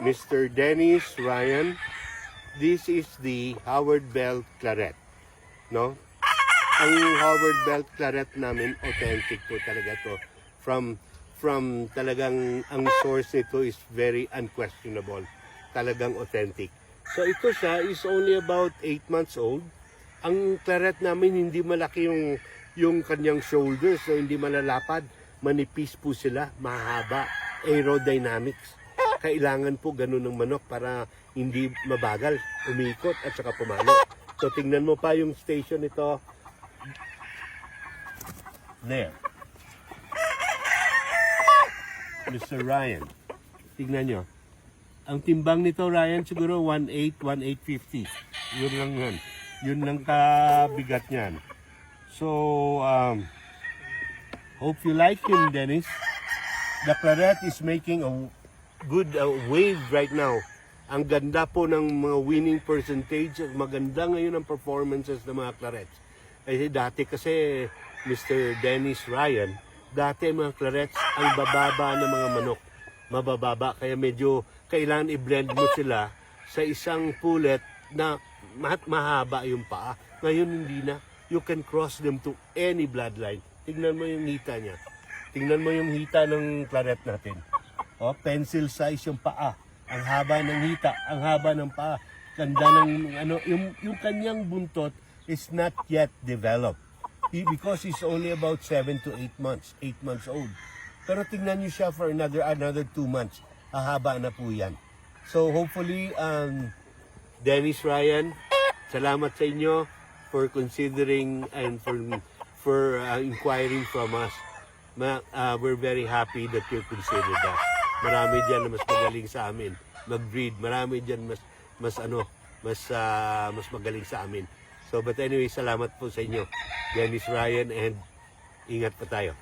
Mr. Dennis Ryan. This is the Howard Bell Claret, no? Ang Howard Bell Claret namin, authentic po talaga to. From talagang, ang source nito is very unquestionable. Talagang authentic. So ito siya is only about 8 months old. Ang Claret namin hindi malaki yung kanyang shoulders, so hindi malalapad. Manipis po sila, mahaba, aerodynamics. Kailangan po ganun ng manok para hindi mabagal, umikot at saka pumalo. So tingnan mo pa yung station nito. There. Mr. Ryan. Tingnan nyo. Ang timbang nito, Ryan, siguro 1.8, 1.850. Yun lang yan. Yun lang kabigat niyan. So, hope you like him, Dennis. The Claret is making a good wave right now. Ang ganda po ng mga winning percentage. Maganda ngayon ang performances ng mga Clarets. Dati kasi, Mr. Dennis Ryan, dati mga Clarets, ang bababa ng mga manok. Mabababa. Kaya medyo kailangan i-blend mo sila sa isang pullet na mahaba yung paa. Ngayon hindi na. You can cross them to any bloodline. Tingnan mo yung hita niya. Tingnan mo yung hita ng Claret natin. O, pencil size yung paa. Ang haba ng hita, ang haba ng paa. Ganda ng yung kanyang buntot is not yet developed. Because he's only about 7 to 8 months, 8 months old. Pero tingnan niyo siya for another 2 months. Hahaba na po yan. So hopefully, Dennis Ryan, salamat sa inyo for considering and for inquiring from us. We're very happy that you considered that. Marami dyan na mas magaling sa amin mag-breed. Marami dyan mas magaling sa amin. So but anyway, salamat po sa inyo, Dennis Ryan, and ingat pa tayo.